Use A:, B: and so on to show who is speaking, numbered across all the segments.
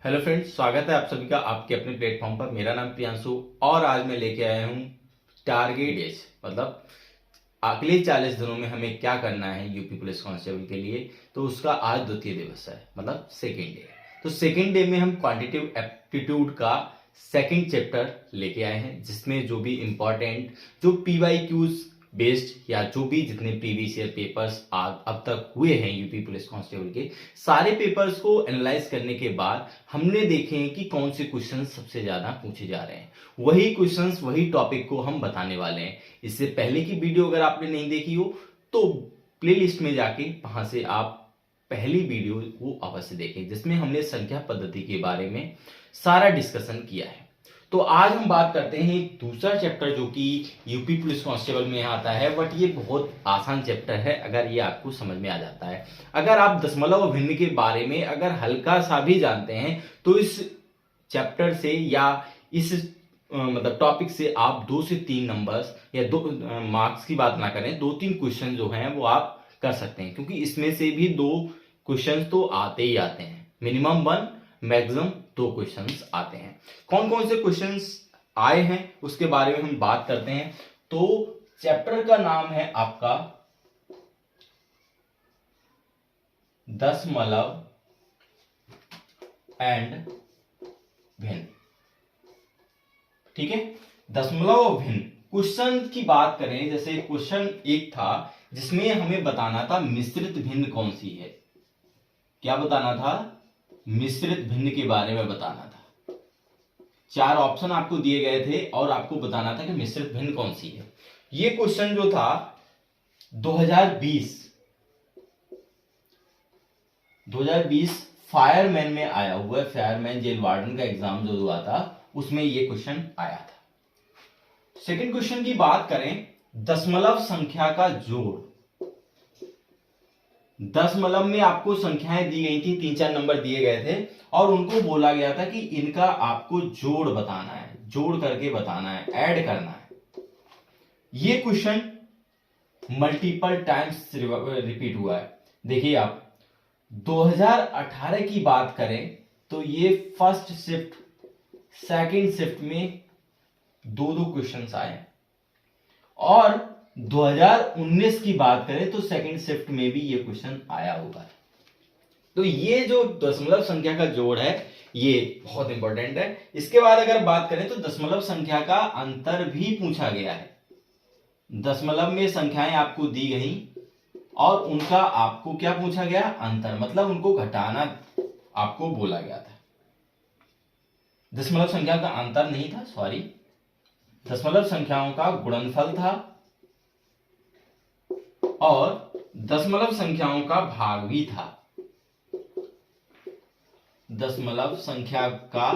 A: Hello friends, स्वागत है आप सभी का आपके अपने प्लेटफॉर्म पर। मेरा नाम प्रियांशु और आज मैं लेके आया हूँ टारगेट एज, मतलब अगले 40 दिनों में हमें क्या करना है यूपी पुलिस कांस्टेबल के लिए। तो उसका आज द्वितीय दिवस है, मतलब सेकेंड डे। तो सेकेंड डे में हम क्वांटिटेटिव एप्टीट्यूड का सेकेंड चैप्टर लेके आए हैं, जिसमें जो भी इंपॉर्टेंट जो पीवाईक्यूज बेस्ड या जो भी जितने प्रीवियस ईयर पेपर्स अब तक हुए हैं यूपी पुलिस कांस्टेबल के, सारे पेपर्स को एनालाइज करने के बाद हमने देखे हैं कि कौन से क्वेश्चन सबसे ज्यादा पूछे जा रहे हैं। वही क्वेश्चंस वही टॉपिक को हम बताने वाले हैं। इससे पहले की वीडियो अगर आपने नहीं देखी हो तो प्लेलिस्ट में जाके वहां से आप पहली वीडियो को अवश्य देखें, जिसमें हमने संख्या पद्धति के बारे में सारा डिस्कशन किया है। तो आज हम बात करते हैं एक दूसरा चैप्टर जो कि यूपी पुलिस कांस्टेबल में आता है, बट ये बहुत आसान चैप्टर है अगर ये आपको समझ में आ जाता है। अगर आप दशमलव भिन्न के बारे में अगर हल्का सा भी जानते हैं तो इस चैप्टर से या इस मतलब टॉपिक से आप 2 से 3 नंबर्स या 2 मार्क्स की बात ना करें, 2-3 क्वेश्चन जो हैं वो आप कर सकते हैं, क्योंकि इसमें से भी 2 क्वेश्चन तो आते ही आते हैं। मिनिमम 1, मैक्सिमम 2 क्वेश्चंस आते हैं। कौन कौन से क्वेश्चंस आए हैं उसके बारे में हम बात करते हैं। तो चैप्टर का नाम है आपका दशमलव एंड भिन्न। ठीक है, दशमलव और भिन्न। क्वेश्चन की बात करें, जैसे क्वेश्चन एक था जिसमें हमें बताना था मिश्रित भिन्न कौन सी है। क्या बताना था? मिश्रित भिन्न के बारे में बताना था। 4 ऑप्शन आपको दिए गए थे और आपको बताना था कि मिश्रित भिन्न कौन सी है। ये क्वेश्चन जो था 2020 फायरमैन में आया हुआ है। फायरमैन जेल वार्डन का एग्जाम जो हुआ था उसमें ये क्वेश्चन आया था। सेकंड क्वेश्चन की बात करें, दशमलव संख्या का जोड़। दशमलव में आपको संख्याएं दी गई थी, 3-4 नंबर दिए गए थे और उनको बोला गया था कि इनका आपको जोड़ बताना है, जोड़ करके बताना है, ऐड करना है। ये क्वेश्चन मल्टीपल टाइम्स रिपीट हुआ है। देखिए आप 2018 की बात करें तो ये फर्स्ट शिफ्ट सेकंड शिफ्ट में 2-2 क्वेश्चंस आए और 2019 की बात करें तो सेकंड शिफ्ट में भी ये क्वेश्चन आया हुआ है। तो ये जो दशमलव संख्या का जोड़ है ये बहुत इंपॉर्टेंट है। इसके बाद अगर बात करें तो दशमलव संख्या का अंतर भी पूछा गया है। दशमलव में संख्याएं आपको दी गई और उनका आपको क्या पूछा गया? अंतर, मतलब उनको घटाना आपको बोला गया था। दशमलव संख्या का अंतर नहीं था, सॉरी, दशमलव संख्याओं का गुणनफल था और दशमलव संख्याओं का भाग भी था। दशमलव संख्या का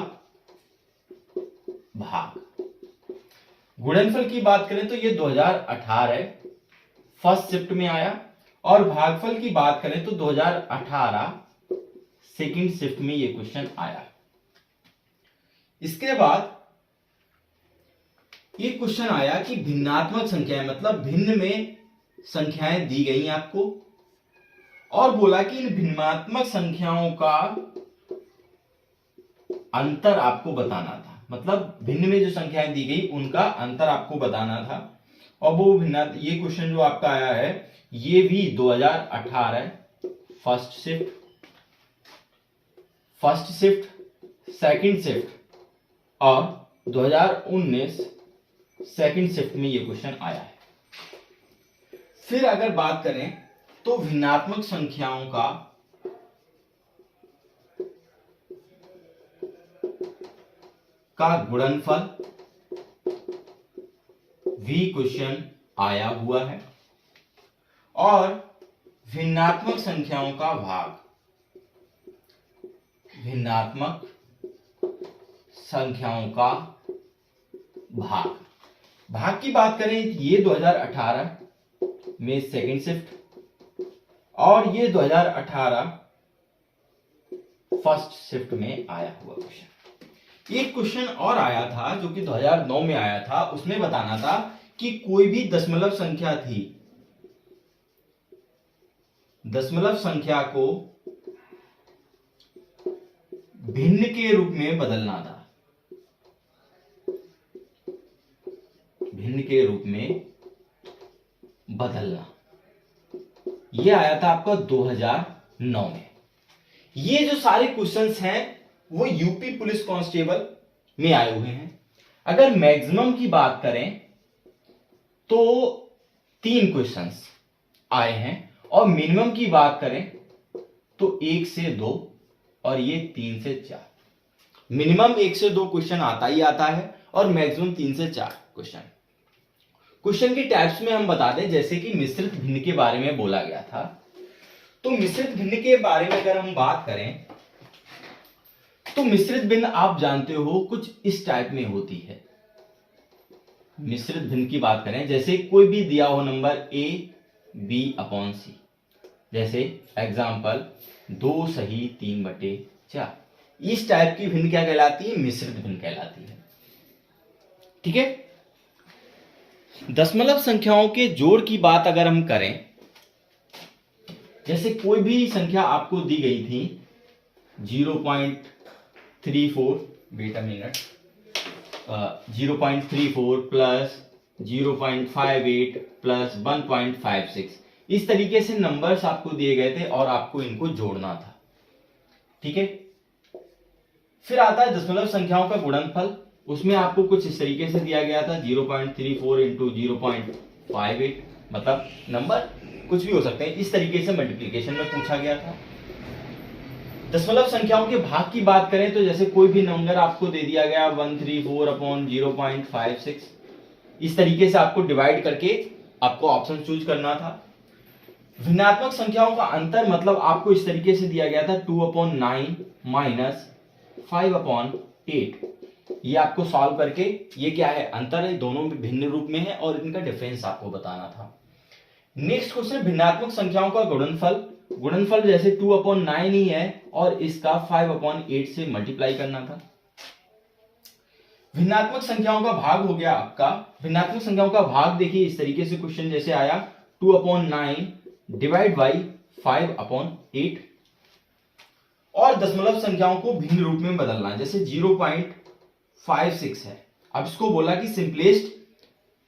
A: भाग। गुणनफल की बात करें तो ये 2018 फर्स्ट शिफ्ट में आया और भागफल की बात करें तो 2018 सेकंड शिफ्ट में ये क्वेश्चन आया। इसके बाद ये क्वेश्चन आया कि भिन्नात्मक संख्याएं, मतलब भिन्न में संख्याएं दी गई आपको और बोला कि इन भिन्नात्मक संख्याओं का अंतर आपको बताना था। मतलब भिन्न में जो संख्याएं दी गई उनका अंतर आपको बताना था। और वो भिन्न, ये क्वेश्चन जो आपका आया है ये भी 2018 फर्स्ट शिफ्ट सेकंड शिफ्ट और 2019 सेकंड शिफ्ट में ये क्वेश्चन आया है। फिर अगर बात करें तो भिन्नात्मक संख्याओं का गुणनफल भी क्वेश्चन आया हुआ है और भिन्नात्मक संख्याओं का भाग। भिन्नात्मक संख्याओं का भाग की बात करें ये 2018 में सेकंड शिफ्ट और ये 2018 फर्स्ट शिफ्ट में आया हुआ क्वेश्चन। एक क्वेश्चन और आया था जो कि 2009 में आया था, उसमें बताना था कि कोई भी दशमलव संख्या थी, दशमलव संख्या को भिन्न के रूप में बदलना था, भिन्न के रूप में बदलना, यह आया था आपका 2009 में। ये जो सारे क्वेश्चंस हैं वो यूपी पुलिस कांस्टेबल में आए हुए हैं। अगर मैक्सिमम की बात करें तो 3 क्वेश्चंस आए हैं, और मिनिमम की बात करें तो 1 से 2 और ये 3 से 4। मिनिमम 1 से 2 क्वेश्चन आता ही आता है और मैक्सिमम 3 से 4 क्वेश्चन। क्वेश्चन की टाइप्स में हम बता दें, जैसे कि मिश्रित भिन्न के बारे में बोला गया था, तो मिश्रित भिन्न के बारे में अगर हम बात करें तो मिश्रित भिन्न आप जानते हो कुछ इस टाइप में होती है। मिश्रित भिन्न की बात करें, जैसे कोई भी दिया हो number a b upon c, जैसे एग्जाम्पल 2 सही 3/4, इस टाइप की भिन्न क्या कहलाती है? मिश्रित भिन्न कहलाती है। ठीक है। दशमलव संख्याओं के जोड़ की बात अगर हम करें, जैसे कोई भी संख्या आपको दी गई थी 0.34, wait a minute, 0.34 plus 0.58 plus 1.56, इस तरीके से नंबर्स आपको दिए गए थे और आपको इनको जोड़ना था। ठीक है। फिर आता है दशमलव संख्याओं का गुणनफल, उसमें आपको कुछ इस तरीके से दिया गया था 0.34 इंटू 0.58, मतलब नंबर कुछ भी हो सकते हैं, इस तरीके से मल्टीप्लिकेशन में पूछा गया था। दशमलव संख्याओं के भाग की बात करें तो जैसे कोई भी नंबर आपको दे दिया गया 134 अपॉन 0.56, इस तरीके से आपको डिवाइड करके आपको ऑप्शन चूज करना था। भिन्नात्मक संख्याओं का अंतर मतलब आपको इस तरीके से दिया गया था 2/9 माइनस 5/8, ये आपको सॉल्व करके ये क्या है? अंतर है, दोनों में भिन्न रूप में है और इनका डिफरेंस आपको बताना था। नेक्स्ट क्वेश्चन, भिन्नात्मक संख्याओं का गुणनफल। गुणनफल जैसे 2/9 ही है और इसका 5/8 से मल्टीप्लाई करना था। भिन्नात्मक संख्याओं का भाग हो गया आपका। भिन्नात्मक संख्याओं का भाग देखिए इस तरीके से क्वेश्चन जैसे आया 2/9 डिवाइड बाई 5/8, और दशमलव संख्याओं को भिन्न रूप में बदलना, जैसे 0.56 है, अब इसको बोला कि सिंपलेस्ट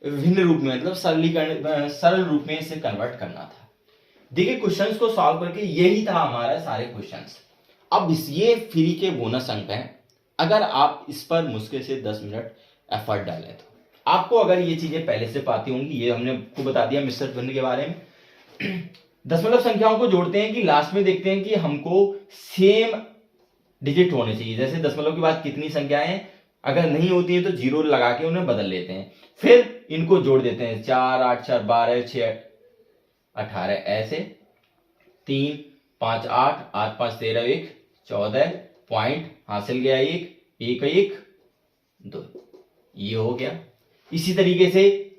A: भिन्न रूप में, मतलब सरलीकरण, सरल रूप में इसे कन्वर्ट करना था। देखिए क्वेश्चंस को सॉल्व करके यही था हमारा सारे क्वेश्चंस। अब ये फ्री के बोनस अंक हैं, अगर आप इस पर मुश्किल से 10 मिनट एफर्ट डालें तो आपको, अगर ये चीजें पहले से पाती होंगी, ये हमने आपको बता दिया मिश्रित भिन्न के बारे में। दशमलव संख्याओं को जोड़ते हैं कि लास्ट में देखते हैं कि हमको सेम डिजिट होने चाहिए, जैसे दशमलव के बाद कितनी संख्याएं हैं, अगर नहीं होती है तो 0 लगा के उन्हें बदल लेते हैं, फिर इनको जोड़ देते हैं 4 8 4 12 6 18, ऐसे 3 5 8 8 5 13 1 14, पॉइंट हासिल गया 1 1 1 2, ये हो गया। इसी तरीके से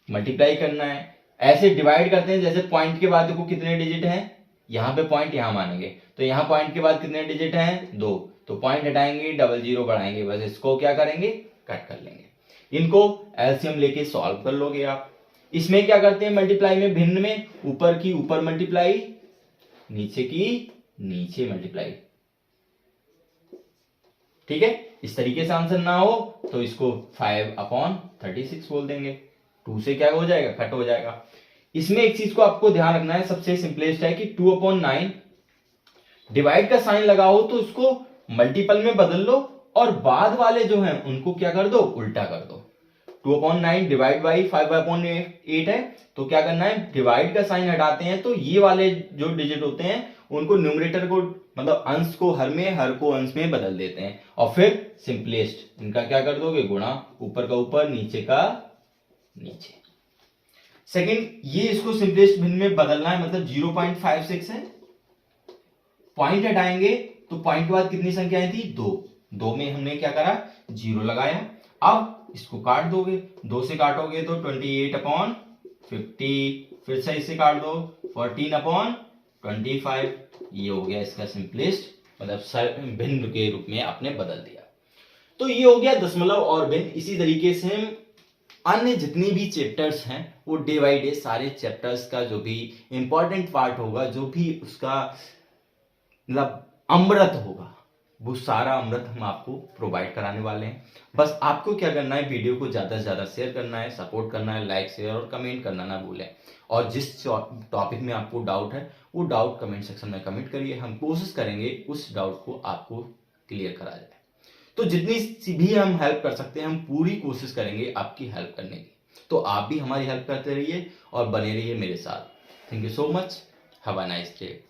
A: मल्टीप्लाई करना है, ऐसे डिवाइड करते हैं, जैसे पॉइंट के बाद देखो कितने डिजिट हैं, यहाँ पे पॉइंट यहाँ मानेंगे तो यहाँ पॉइंट के बाद कितने डिजिट हैं? 2, तो पॉइंट हटाएंगे, 00 बढ़ाएंगे, बस इसको क्या करेंगे? कट कर लेंगे। इनको एलसीएम लेके सॉल्व कर लोगे आप। इसमें क्या करते हैं मल्टीप्लाई में, भिन्न में ऊपर की ऊपर मल्टीप्लाई, नीचे की नीचे मल्टीप्लाई। ठीक है। इस तरीके से आंसर ना हो तो इसको 5/36 बोल देंगे, 2 से क्या हो जाएगा? कट हो जाएगा। इसमें एक चीज को आपको ध्यान रखना है, सबसे सिंपलेस्ट है कि 2/9 डिवाइड का साइन लगाओ तो उसको मल्टीपल में बदल लो और बाद वाले जो हैं उनको क्या कर दो? उल्टा कर दो। 2/9 डिवाइड बाई 5/8 है, तो क्या करना है? डिवाइड का साइन हटाते हैं तो ये वाले जो डिजिट होते हैं उनको न्यूमरेटर को, मतलब अंश को हर में, हर को अंश में बदल देते हैं, और फिर सिंपलेस्ट इनका क्या कर दोगे? गुणा, ऊपर का ऊपर नीचे का नीचे। सेकंड, ये इसको सिंपलेस्ट भिन्न में बदलना है, मतलब 0.56 है, पॉइंट हटाएंगे तो पॉइंट के बाद कितनी संख्याएं थी? 2 में हमने क्या करा? 0 लगाया। अब इसको काट दोगे, 2 से काटोगे तो 28/50, फिर से इसे काट दो 14/25, ये हो गया इसका सिंपलेस्ट, मतलब भिन्न के रूप में आपने बदल दिया। तो ये हो गया दशमलव और भिन्न। इसी तरीके से हम अन्य जितनी भी चैप्टर्स हैं वो डे बाई डे सारे चैप्टर्स का जो भी इंपॉर्टेंट पार्ट होगा, जो भी उसका मतलब अमृत होगा, वो सारा अमृत हम आपको प्रोवाइड कराने वाले हैं। बस आपको क्या करना है, वीडियो को ज़्यादा से ज़्यादा शेयर करना है, सपोर्ट करना है, लाइक शेयर और कमेंट करना ना भूलें। और जिस टॉपिक में आपको डाउट है वो डाउट कमेंट सेक्शन में कमेंट करिए, हम कोशिश करेंगे उस डाउट को आपको क्लियर करा जाए। तो जितनी सी भी हम हेल्प कर सकते हैं हम पूरी कोशिश करेंगे आपकी हेल्प करने की। तो आप भी हमारी हेल्प करते रहिए और बने रहिए मेरे साथ। Thank you so much. Have a nice day.